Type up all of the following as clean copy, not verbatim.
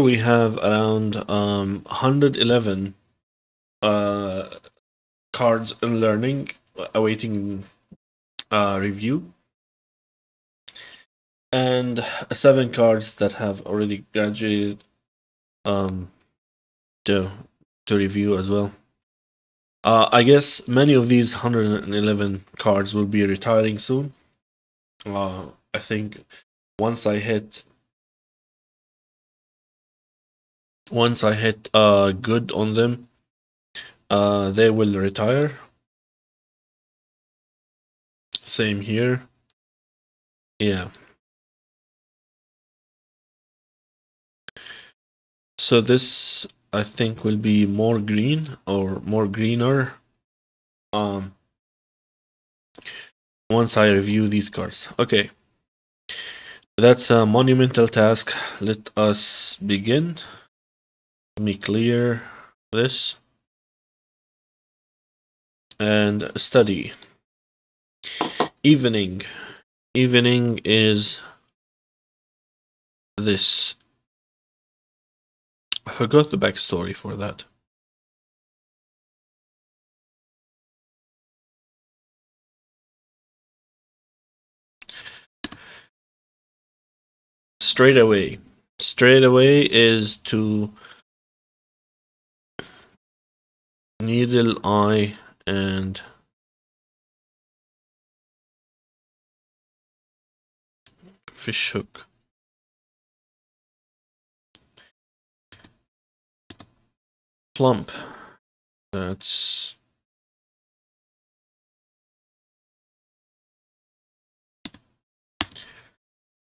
we have around 111 cards in learning awaiting review, and 7 cards that have already graduated um, to review as well. I guess many of these 111 cards will be retiring soon. I think once I hit good on them, they will retire. Same here. Yeah. So this I think will be more green or more greener. Um, once I review these cards. Okay. That's a monumental task. Let us begin. Let me clear this and study. Evening. Evening is this. I forgot the backstory for that. Straight away. Straight away is to needle eye and fish hook. Plump. That's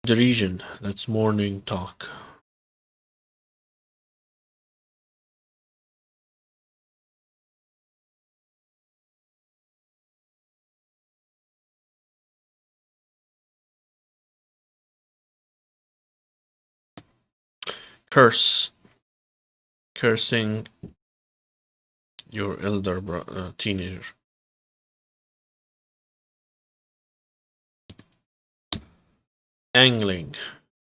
derision. That's morning talk. Curse. Cursing your elder teenager. Angling.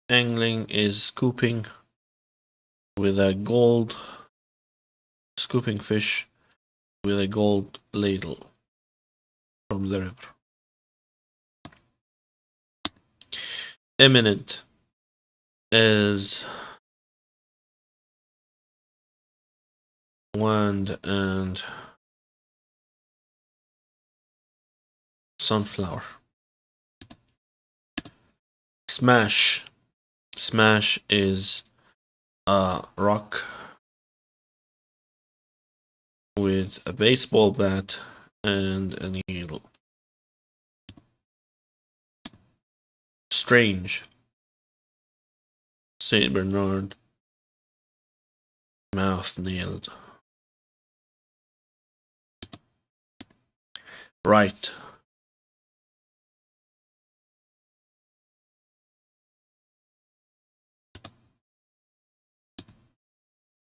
Angling is scooping with a gold, scooping fish with a gold ladle from the river. Imminent is wand and sunflower. Smash. Smash is a rock with a baseball bat and a needle. Strange. Saint Bernard. Mouth nailed. Right.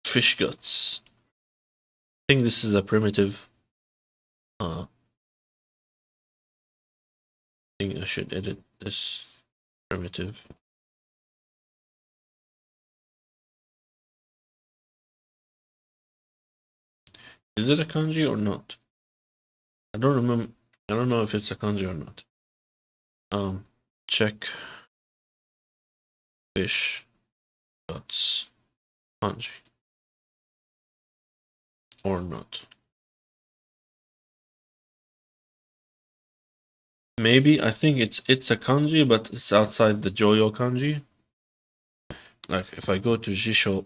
Fish guts. I think this is a primitive. I think I should edit this primitive. Is it a kanji or not? I don't remember. I don't know if it's a kanji or not. Check fish guts kanji or not. Maybe I think it's a kanji, but it's outside the Joyo kanji. Like if I go to Jisho,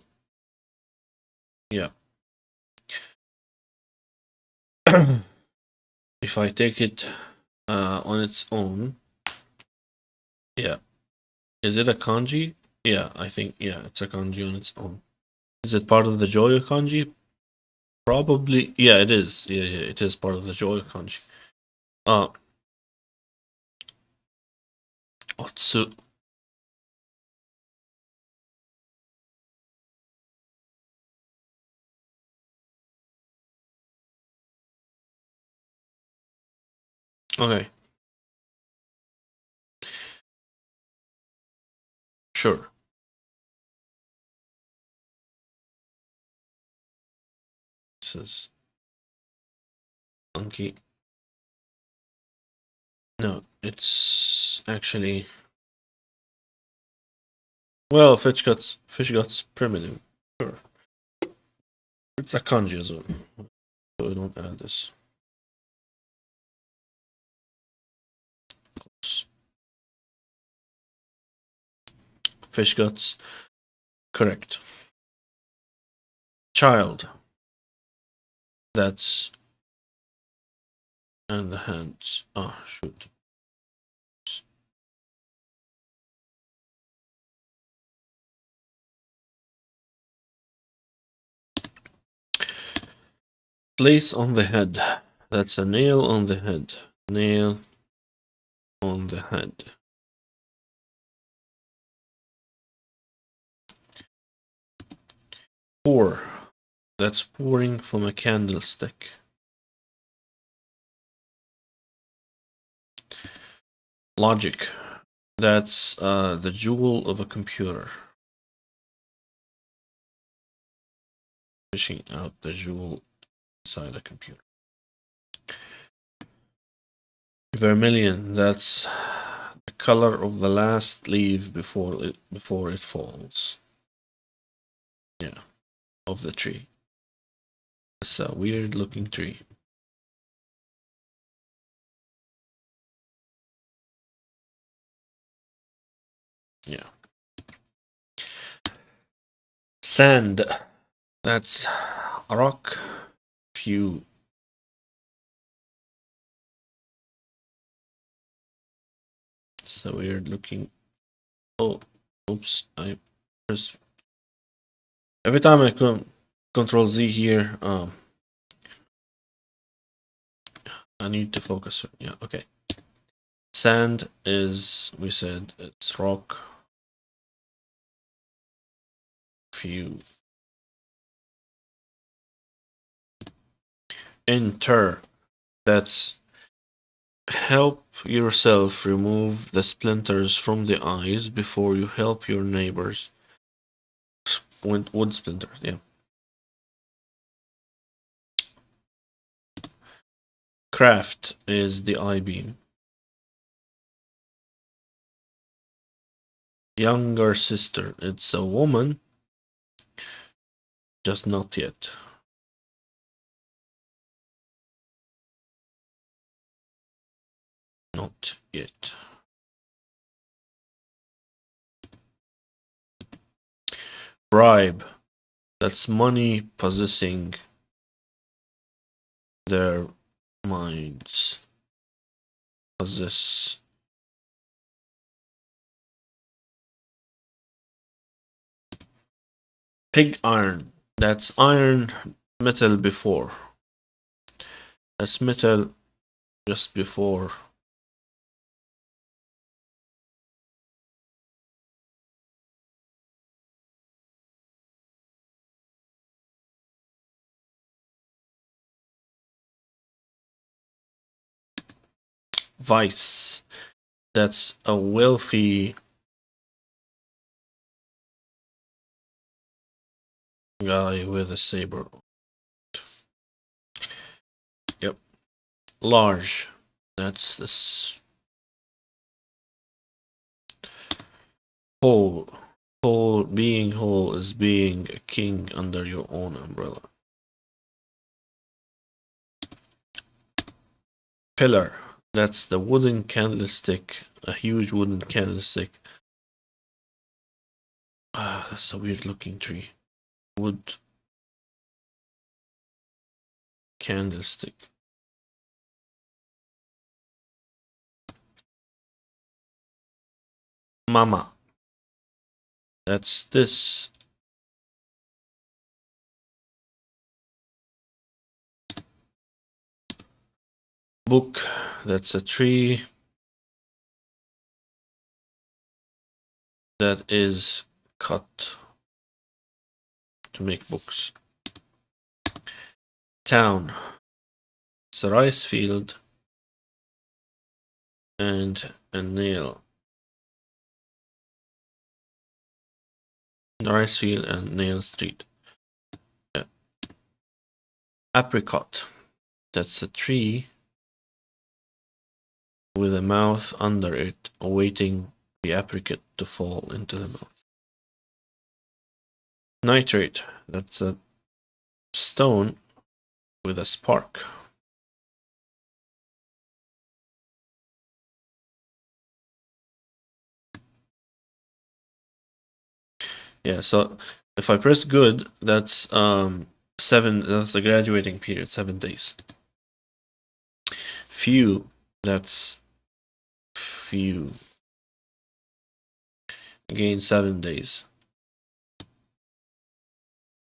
yeah. If I take it on its own, yeah. Is it a kanji? Yeah, I think it's a kanji on its own. Is it part of the Joyo kanji? Probably, yeah, it is. Yeah, it is part of the Joyo kanji. Otsu. Okay. Sure. This is Anki. No, it's actually, well, fish guts primitive. Sure. It's a kanji as well. So we don't add this. Fish guts, correct. Child. That's, and the hands. Ah, shoot. Place on the head. That's a nail on the head. Nail on the head. Pour. That's pouring from a candlestick. Logic. That's the jewel of a computer. Fishing out the jewel inside a computer. Vermilion. That's the color of the last leaf before it falls. Yeah, of the tree. It's a weird looking tree. Yeah. Sand. That's a rock. Few. It's a weird looking. Oh, oops! I press. Every time I Control Z here, I need to focus. Yeah, okay. Sand is, we said, it's rock. Few. Enter. That's help yourself remove the splinters from the eyes before you help your neighbors. Wood splinters, yeah. Craft is the I-beam. Younger sister, it's a woman, just not yet. Not yet. Bribe, that's money possessing their minds. Possess. Pig iron, that's iron metal before. That's metal just before. Vice, that's a wealthy guy with a saber. Yep. Large, that's this. Whole. Being whole is being a king under your own umbrella. Pillar, that's the wooden candlestick, a huge wooden candlestick. Ah, that's a weird looking tree. Wood candlestick. Mama, that's this. Book, that's a tree that is cut to make books. Town, it's a rice field and a nail. Rice field and nail street. Yeah. Apricot. That's a tree with a mouth under it, awaiting the apricot to fall into the mouth. Nitrate. That's a stone with a spark. Yeah, so if I press good, that's 7. That's the graduating period, 7 days. Few. That's few. Again, 7 days.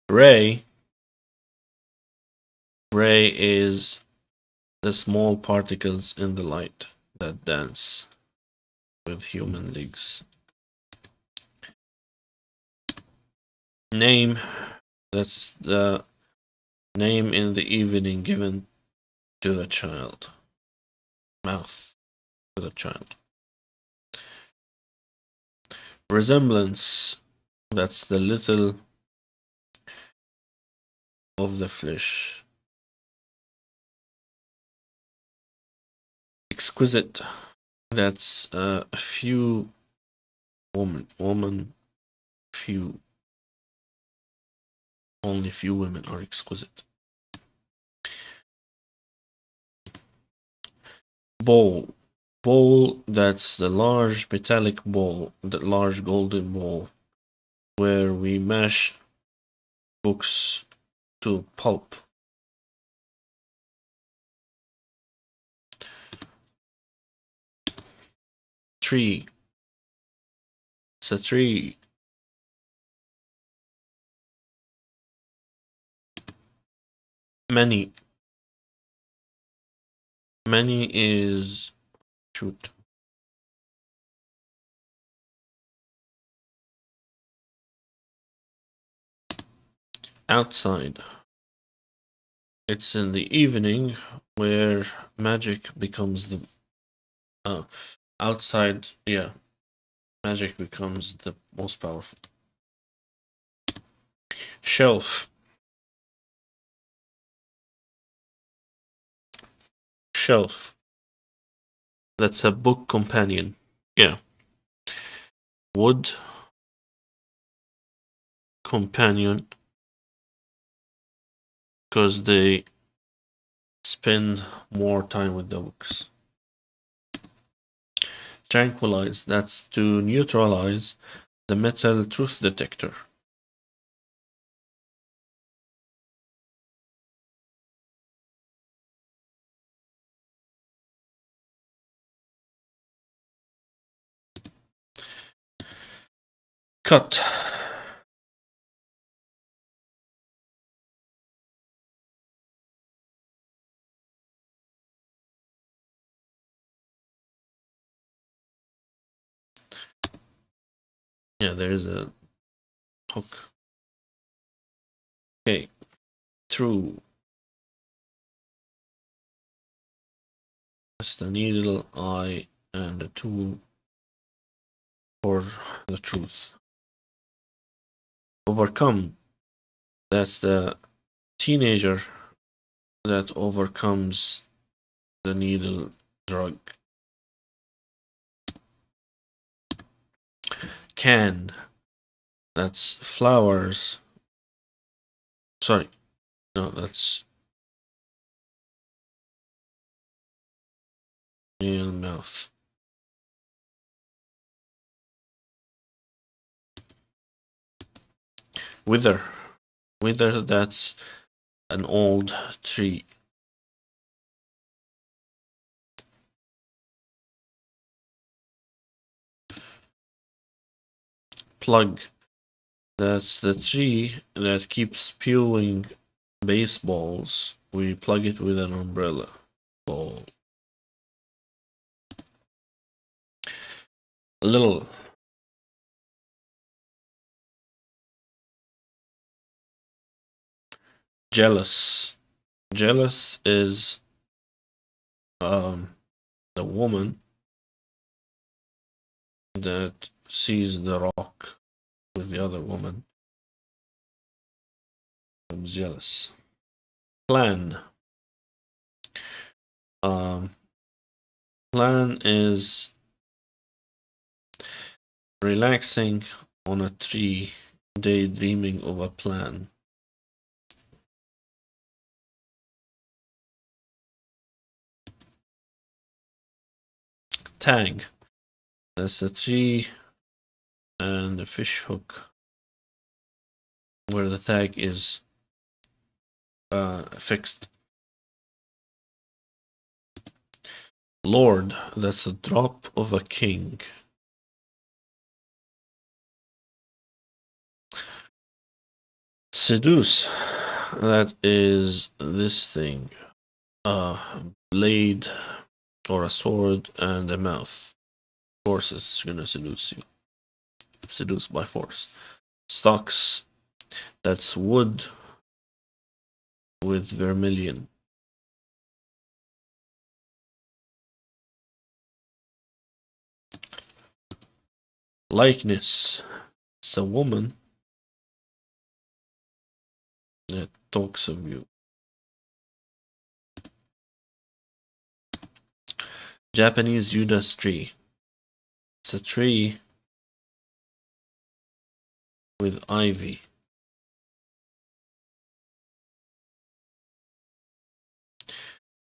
Ray. Ray is the small particles in the light that dance with human legs. Name. That's the name in the evening given to the child. Mouth to the child. Resemblance. That's the little of the flesh. Exquisite. That's a few woman, few. Only few women are exquisite. Bowl. Bowl, that's the large metallic bowl, the large golden bowl, where we mash books to pulp. Tree. It's a tree. Many. Many is shoot. Outside. It's in the evening where magic becomes the outside. Yeah, magic becomes the most powerful. Shelf. Shelf. That's a book companion. Yeah. Wood companion, because they spend more time with the books. Tranquilize. That's to neutralize the metal truth detector. Cut. Yeah, there's a hook. Okay. Through. That's the needle, eye, and the tool for the truth. Overcome. That's the teenager that overcomes the needle drug. Can. That's flowers. Sorry. No, that's nail mouth. Wither. Wither, that's an old tree. Plug. That's the tree that keeps spewing baseballs. We plug it with an umbrella ball. Little. Jealous. Jealous is the woman that sees the rock with the other woman. I'm jealous. Plan. Plan is relaxing on a tree, daydreaming of a plan. Tag. That's a tree and a fish hook where the tag is fixed. Lord, that's a drop of a king. Seduce, that is this thing. A blade or a sword and a mouth. Force is gonna seduce you. Seduce by force. Stocks, that's wood with vermilion. Likeness, it's a woman that talks of you. Japanese Judas tree. It's a tree with ivy.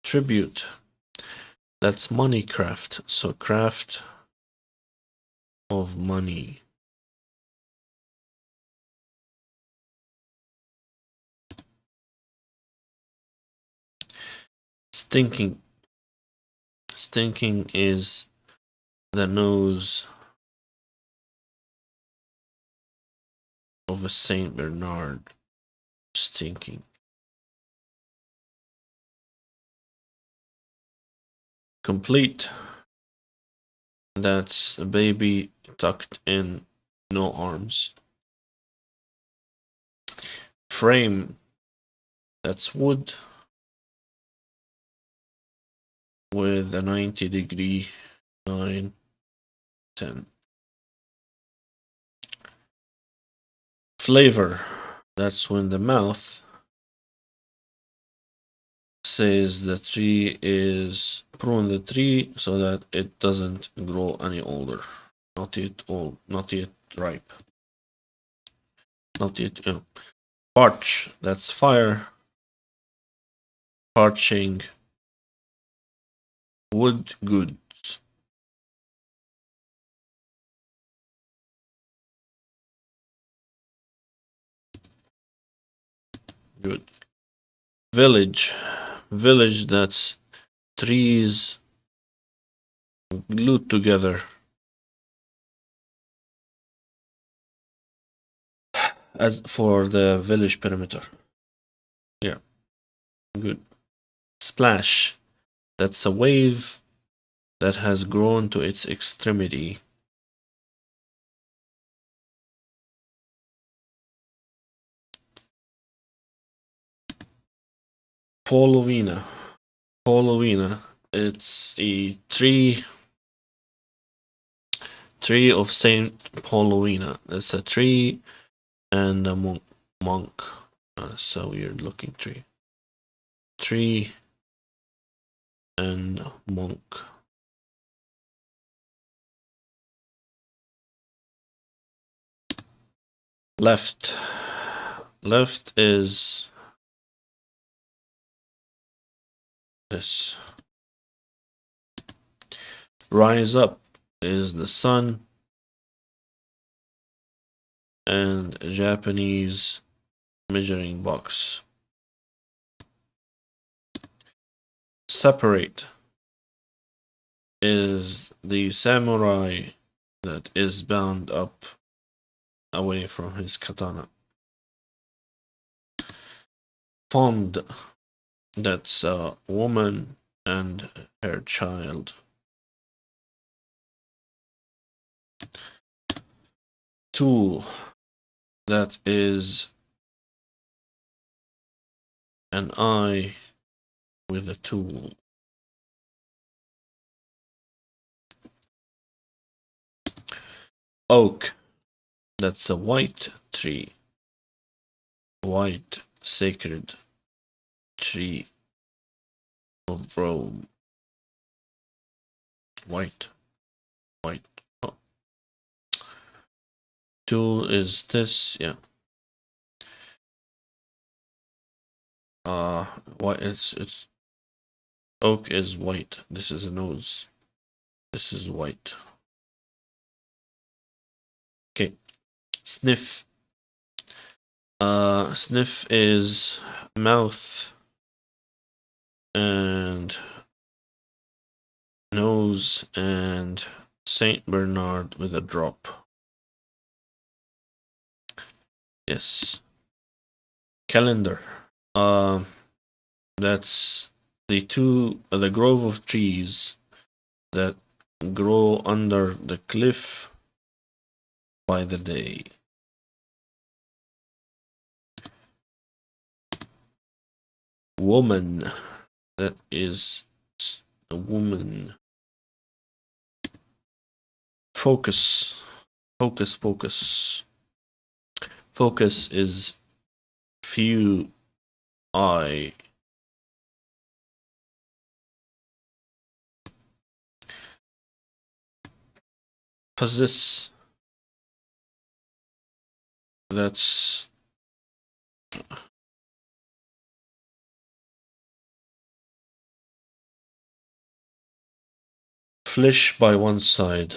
Tribute, that's money craft. So craft of money. Stinking. Stinking is the nose of a Saint Bernard. Stinking. Complete, that's a baby tucked in, no arms. Frame, that's wood with a 90-degree 9, 10. Flavor, that's when the mouth says the tree is prune the tree so that it doesn't grow any older. Not yet old, not yet ripe. Not yet. Parch, that's fire. Parching wood goods. Good. Village. Village, that's trees glued together. As for the village perimeter. Yeah. Good. Splash. That's a wave that has grown to its extremity. Polovina. Polovina. It's a tree of Saint Polovina. It's a tree and a monk. It's a weird looking tree. Tree and monk. Left. Left is this. Rise up is the sun and a Japanese measuring box. Separate is the samurai that is bound up away from his katana. Fond, that's a woman and her child. Tool, that is an eye with a tool. Oak, that's a white tree. White sacred tree of Rome. White. Oh. Tool is this, yeah. What it's oak is white. This is a nose. This is white. Okay. Sniff. Sniff is mouth and nose and Saint Bernard with a drop. Yes. Calendar. That's the grove of trees that grow under the cliff by the day. Woman. That is a woman. Focus. Focus is few eye. Possess. That's flesh by one side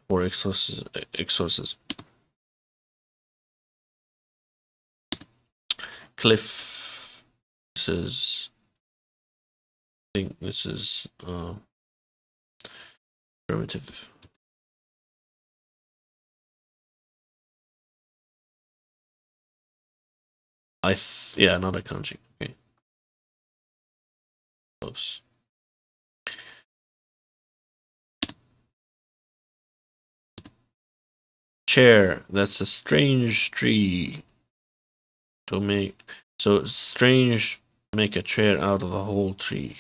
for exorcism. Cliff. This is, I think this is primitive. Yeah, not a kanji. Okay. Close. Chair. That's a strange tree to make. So strange, make a chair out of the whole tree.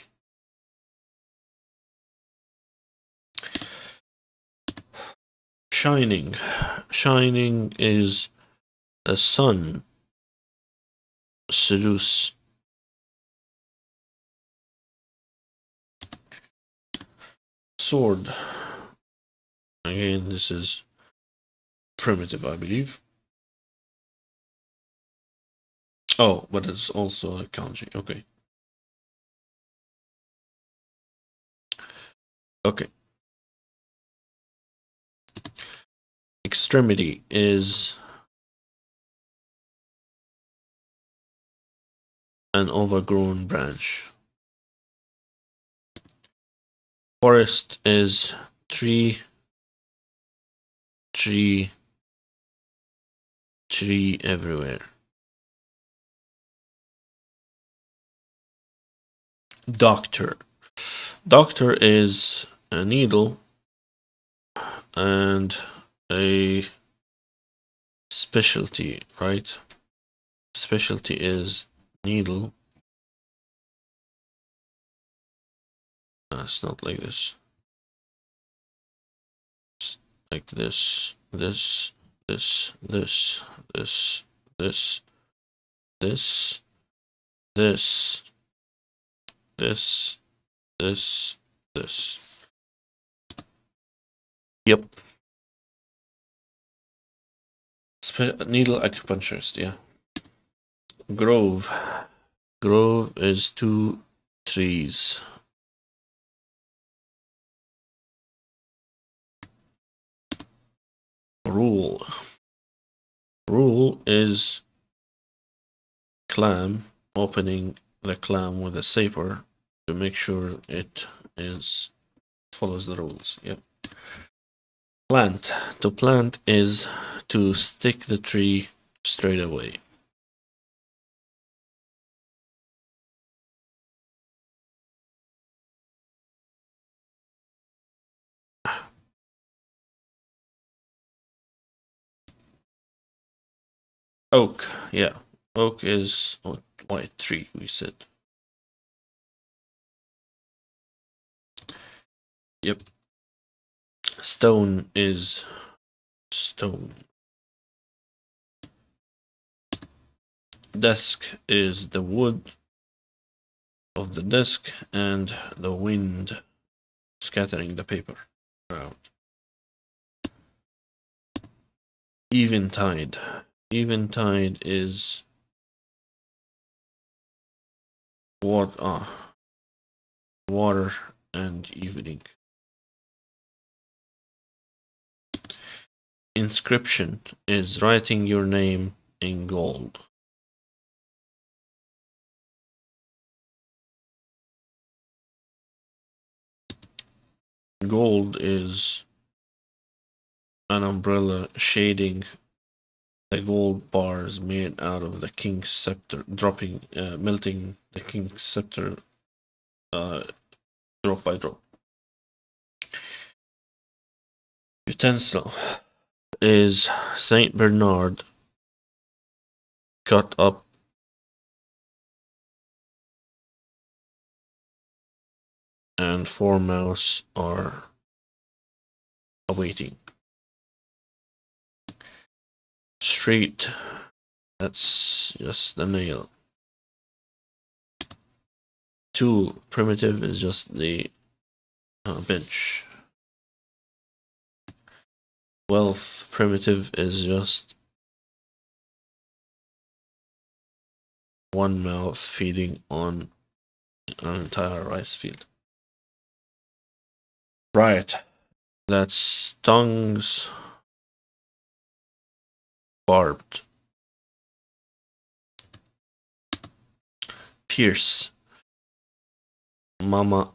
Shining. Shining is the sun. Seduce. Sword. Again, this is primitive, I believe. Oh, but it's also a kanji. Okay. Okay. Extremity is an overgrown branch. Forest is tree everywhere. Doctor. Doctor is a needle and a specialty, right? Specialty is needle. It's not like this. It's like this, this, this, this, this, this, this, this, this, this. Yep. Needle acupuncturist, yeah. Grove. Grove is two trees. Rule. Rule is clam, opening the clam with a saber to make sure it follows the rules. Yep. Plant. To plant is to stick the tree straight away. Oak. Yeah. Oak is white tree, we said. Yep. Stone is stone. Desk is the wood of the disk and the wind scattering the paper around. Eventide. Eventide is water and evening. Inscription is writing your name in gold. Gold is an umbrella shading the gold bars made out of the king's scepter, melting the king's scepter drop by drop. Utensil is Saint Bernard cut up and 4 mouse are awaiting. Straight, that's just the nail. Tool, primitive is just the bench. Wealth, primitive is just one mouth feeding on an entire rice field. Right, that's tongues barbed. Pierce, mama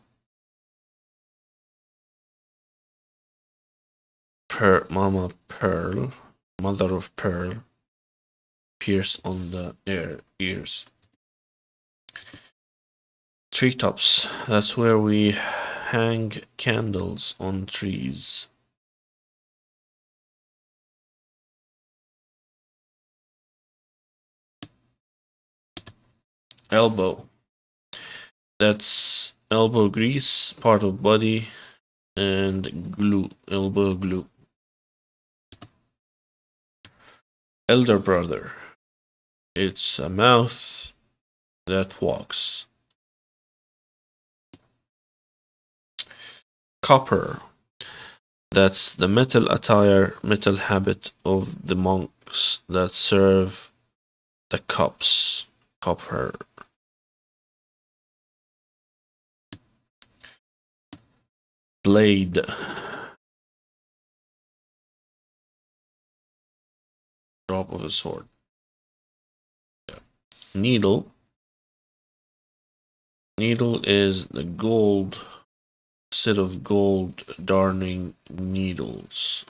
pearl, mother of pearl, pierce on the ears. Treetops, that's where we hang candles on trees. Elbow, that's elbow grease, part of body, and glue, elbow glue. Elder brother, it's a mouth that walks. Copper, that's the metal attire, metal habit of the monks that serve the cups. Copper. Blade, drop of a sword. Needle, needle is the gold set of gold darning needles.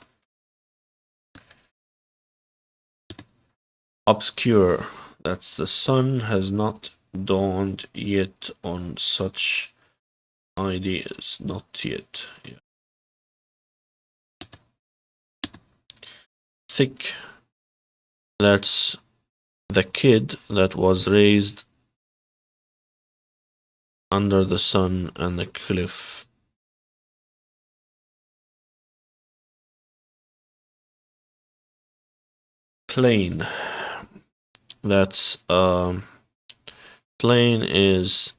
Obscure, that's the sun has not dawned yet on such ideas, not yet. Yeah. Thick, that's the kid that was raised under the sun and the cliff. Plain, that's plain is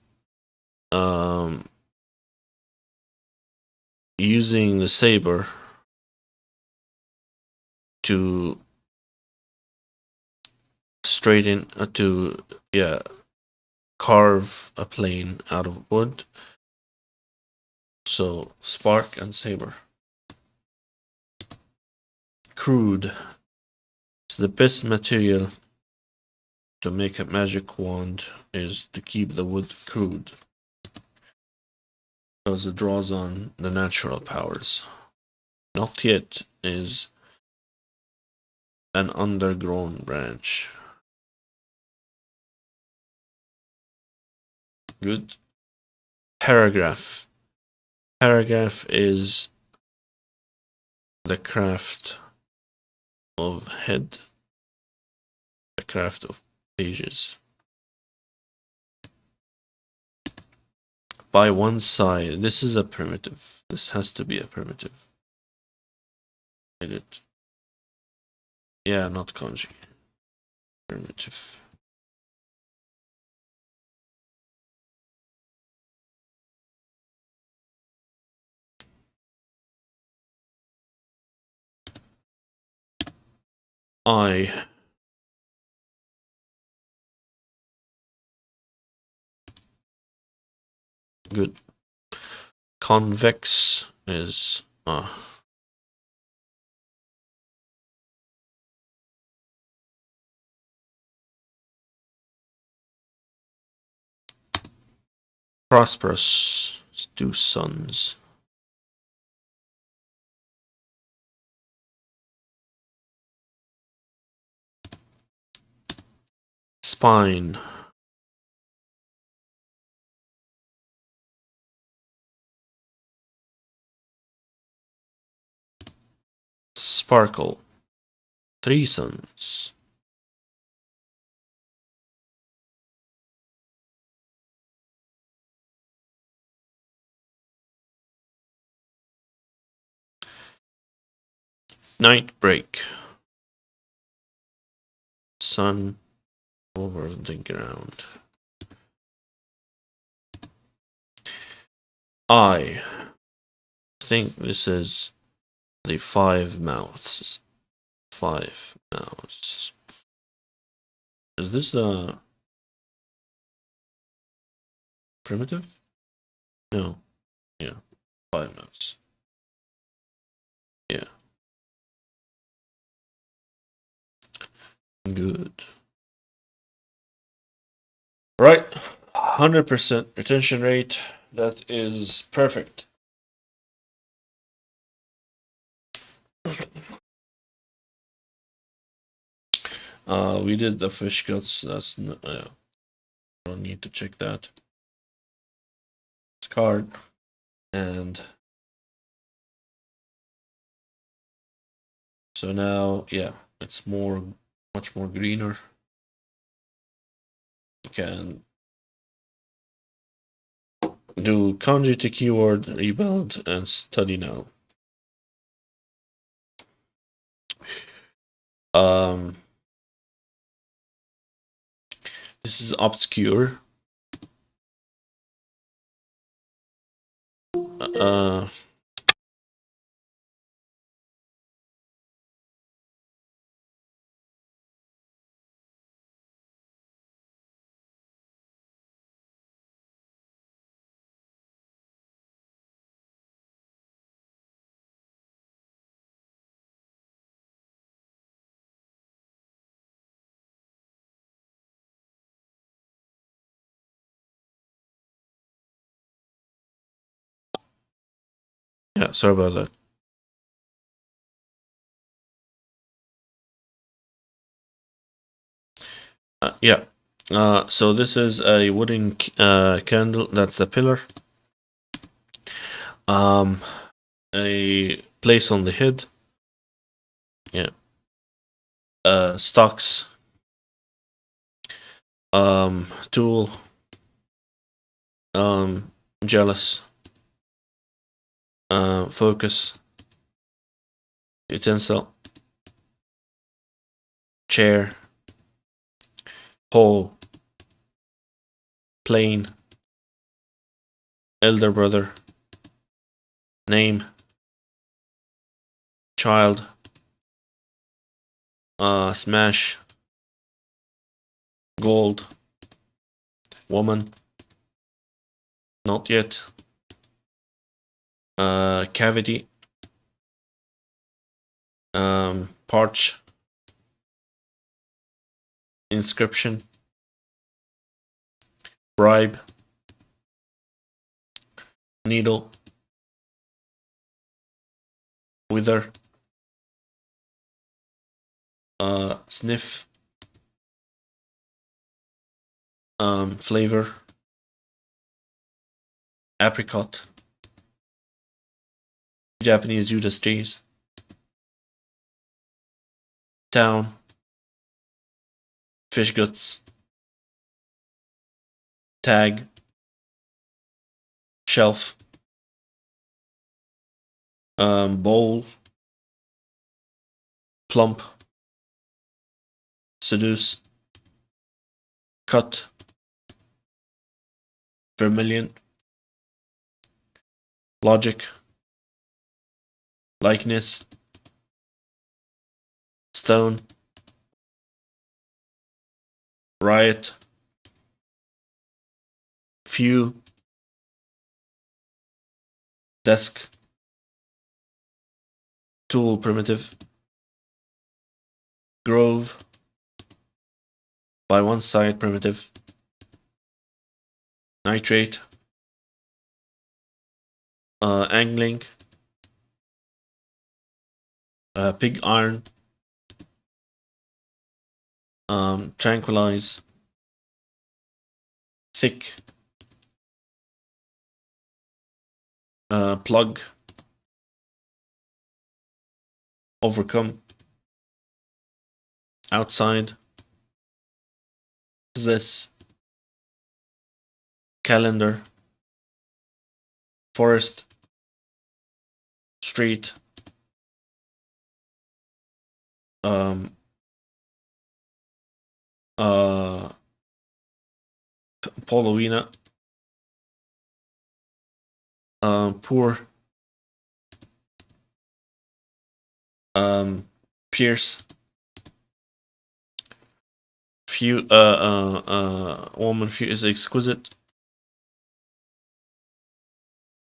using the saber to straighten carve a plane out of wood. So spark and saber. Crude, so the best material to make a magic wand is to keep the wood crude, because it draws on the natural powers. Not yet is an undergrown branch. Good. Paragraph. Paragraph is the craft of head, the craft of pages. By one side, this is a primitive. This has to be a primitive. Edit. Yeah, not kanji. Primitive. I. Good. Convex is prosperous. Two sons. Spine. Sparkle. Three sons. Night break. Sun over the ground. I think this is the 5 mouths. 5 mouths. Is this a primitive? No. Yeah. 5 mouths. Yeah. Good. Right. 100% retention rate. That is perfect. We did the fish guts. That's I don't need to check that. It's card and so now yeah, it's much more greener. You can do Kanji to keyword, rebuild, and study now. This is obscure. Yeah, sorry about that. Yeah. So this is a wooden candle. That's a pillar. A place on the head. Yeah. Stocks. Tool. Jealous. Focus. Utensil. Chair. Hole. Plane. Elder brother. Name. Child. Smash. Gold. Woman. Not yet. Cavity. Parch. Inscription. Bribe. Needle. Wither. Sniff. Flavor. Apricot. Japanese Judas trees. Town. Fish guts. Tag. Shelf. Bowl. Plump. Seduce. Cut. Vermilion. Logic. Likeness. Stone. riot, few, desk, tool primitive, grove, by one side primitive, nitrate, angling, pig iron, tranquilize, thick, plug, overcome, outside, this, calendar, forest, street, Paulowina, poor, Pierce, few, woman few is exquisite,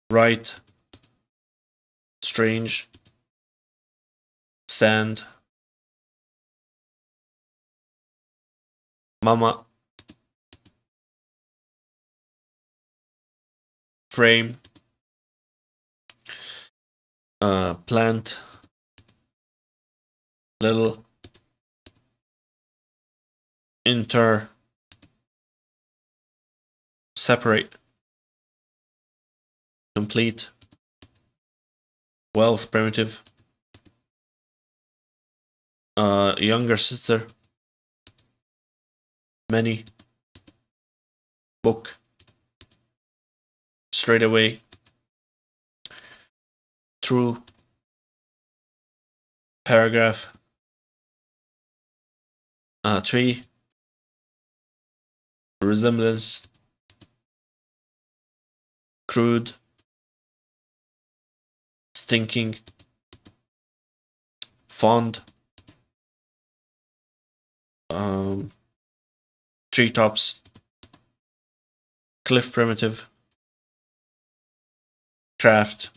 right, strange, sand, mama, frame, plant, little, inter, separate, complete, wealth primitive, younger sister, many, book, straight away, true, paragraph, tree, resemblance, crude, stinking, fond, treetops, cliff primitive, craft,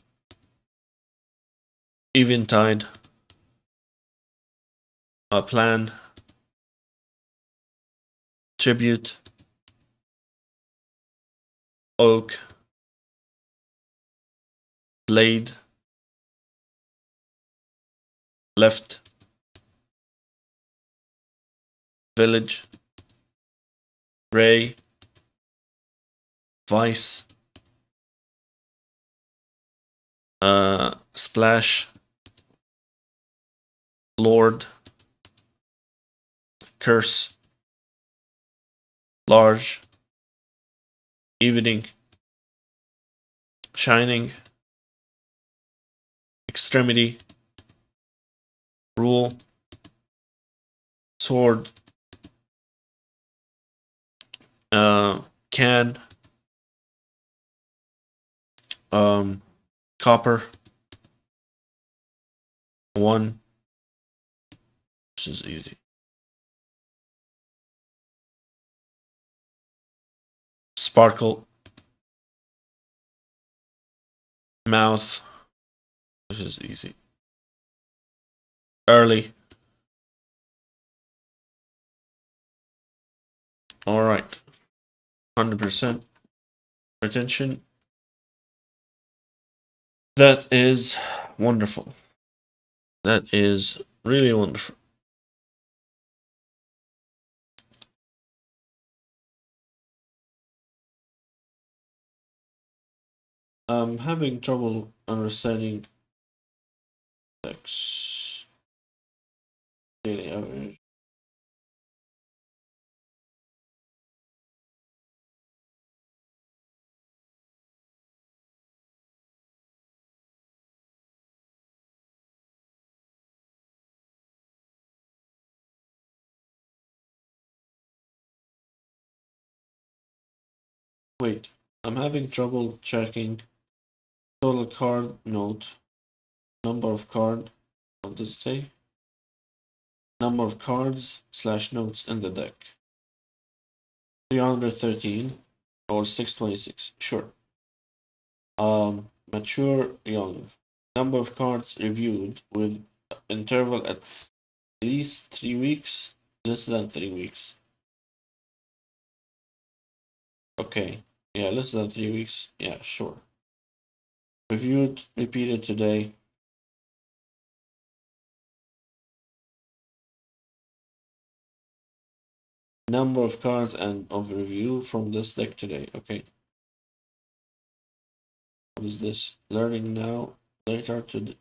eventide, plan, tribute, oak, blade, left, village, ray, vice, splash, lord, curse, large, evening, shining, extremity, rule, sword, can, copper, one, this is easy, sparkle, mouth, this is easy, early. All right, 100% retention. That is wonderful. That is really wonderful. I'm having trouble understanding X daily average. Wait, I'm having trouble checking total card note, number of card. What does it say? Number of cards / notes in the deck. 313 or 626. Sure. Mature young. Number of cards reviewed with interval at least 3 weeks, less than 3 weeks. Okay. Yeah, less than 3 weeks. Yeah, sure. Reviewed, repeated today. Number of cards and of review from this deck today. Okay. What is this? Learning now, later to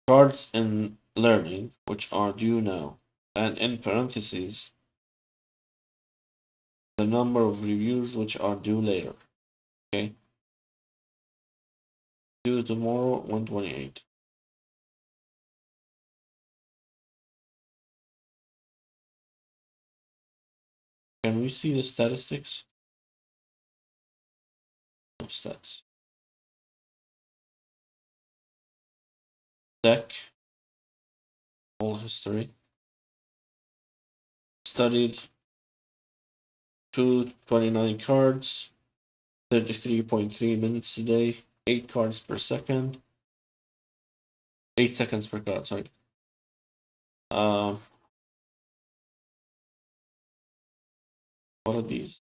cards in learning, which are due now, and in parentheses, the number of reviews which are due later. Okay. Due tomorrow, 128. Can we see the statistics? No stats. Deck, all history. Studied 229 cards, 33.3 minutes a day, 8 cards per second, 8 seconds per card, sorry. What are these?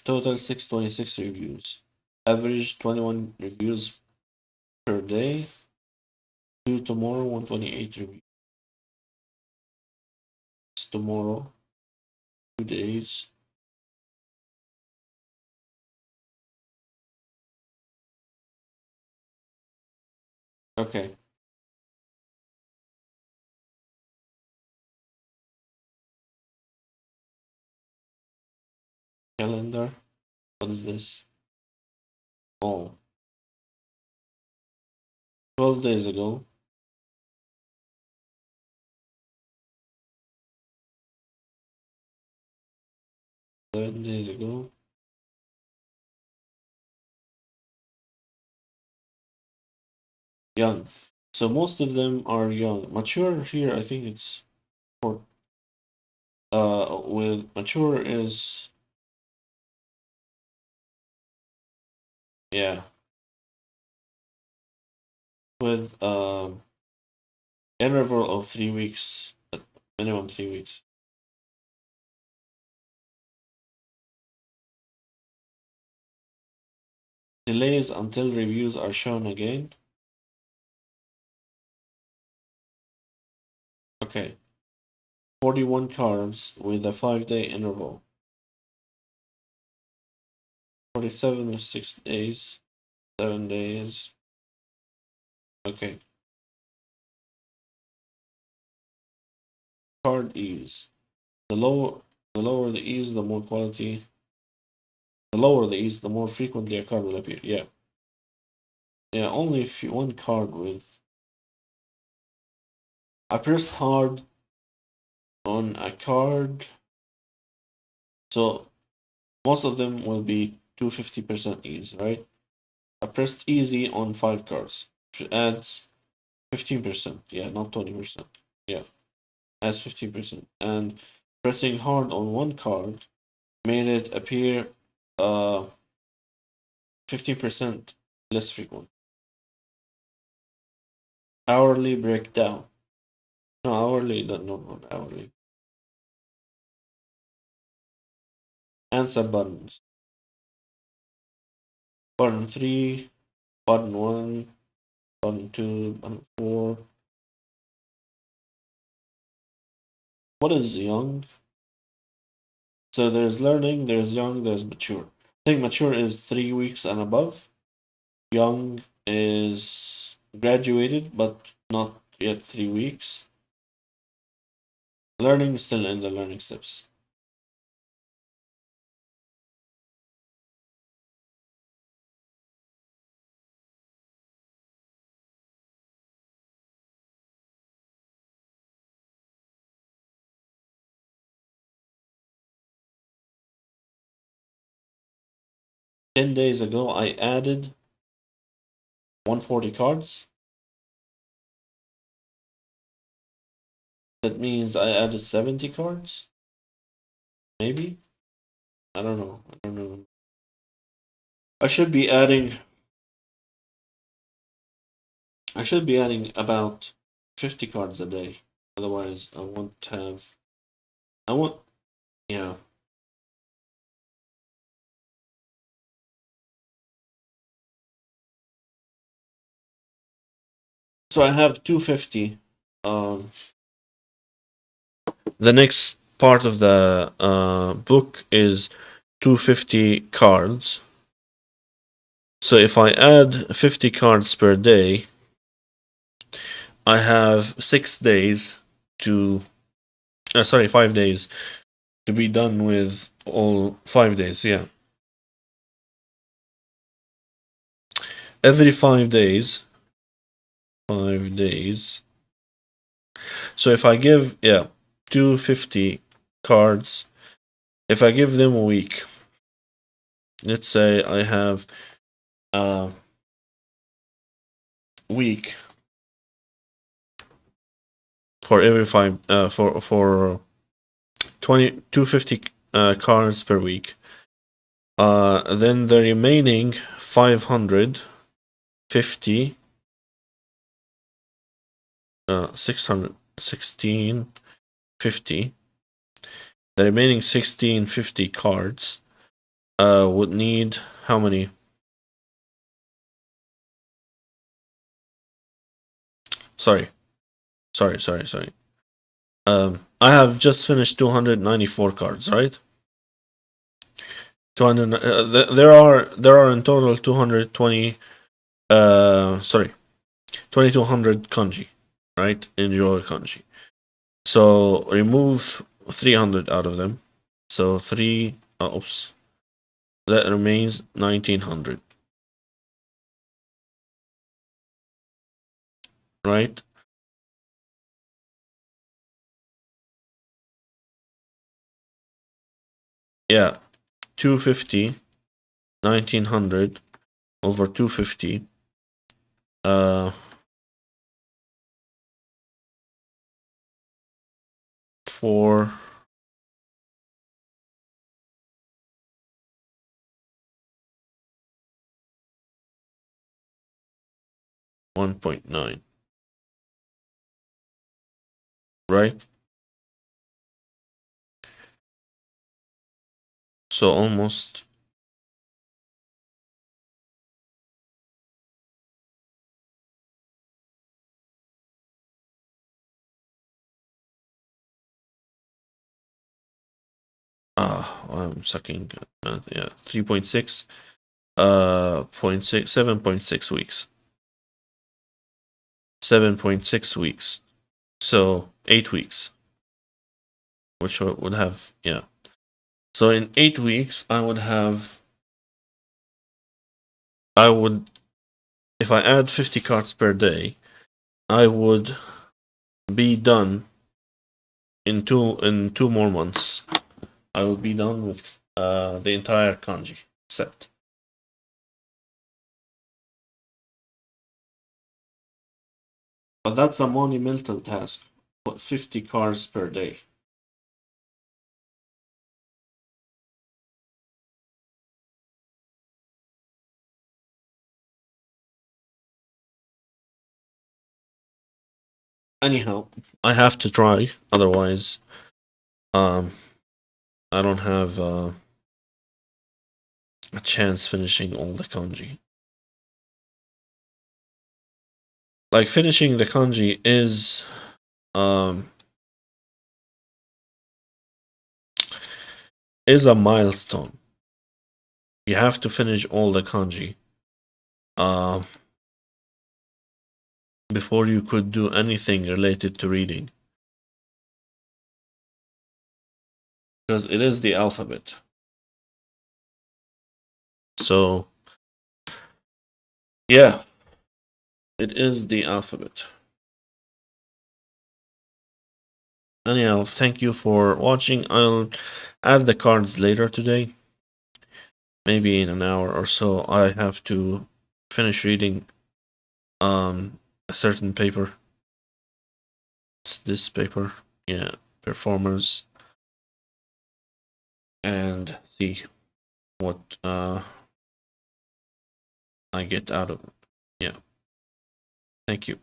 Total 626 reviews. Average 21 reviews per day. Due tomorrow, 128 reviews. It's tomorrow, 2 days. Okay. Calendar. What is this? Oh. 12 days ago. 7 days ago. Young. So most of them are young. Mature here, I think it's for with mature is, yeah, with interval of 3 weeks, minimum 3 weeks. Delays until reviews are shown again. Okay. 41 cards with a 5-day interval. 47 with 6 days, 7 days. Okay. Card ease. The lower the ease, the more quality. The lower the ease, the more frequently a card will appear. Yeah. Yeah, only if one card with. I pressed hard on a card. So most of them will be 250% ease, right? I pressed easy on 5 cards, which adds 15%. Yeah, not 20%. Yeah, adds 15%. And pressing hard on one card made it appear 15% less frequent. Hourly breakdown. No, hourly, no, not hourly. Answer buttons. Button 3, button 1, button 2, button 4. What is young? So there's learning, there's young, there's mature. I think mature is 3 weeks and above. Young is graduated, but not yet 3 weeks. Learning is still in the learning steps. Ten days ago, I added 140 cards. That means I added 70 cards? Maybe? I don't know. I don't know. I should be adding about 50 cards a day. Otherwise I won't have yeah. So I have 250. The next part of the book is 250 cards. So if I add 50 cards per day, I have 6 days to, 5 days to be done with all 5 days. Yeah, every 5 days. 5 days. So if I give 250 cards, if I give them a week, let's say I have a week for every five for 250 cards per week. Then the remaining 550 61650, the remaining 1650 cards would need how many? Sorry. I have just finished 294 cards, right? 200. There are in total 220. 2200 kanji, right? Enjoy kanji. So remove 300 out of them. So that remains 1900, right? Yeah, 250, 1900 over 250. For 1.9, right? So almost I'm sucking. Yeah, 3.6, 7.6 weeks. 7.6 weeks. So 8 weeks, which would have, yeah. So in 8 weeks, I would, if I add 50 cards per day, I would be done in two more months. I will be done with the entire kanji set. But that's a monumental task. 50 cards per day. Anyhow, I have to try. Otherwise, I don't have a chance finishing all the kanji. Like finishing the kanji is a milestone. You have to finish all the kanji before you could do anything related to reading, because it is the alphabet. So yeah, it is the alphabet. Anyhow, thank you for watching. I'll add the cards later today. Maybe in an hour or so. I have to finish reading a certain paper. It's this paper, yeah, performance, and see what I get out of it. Yeah. Thank you.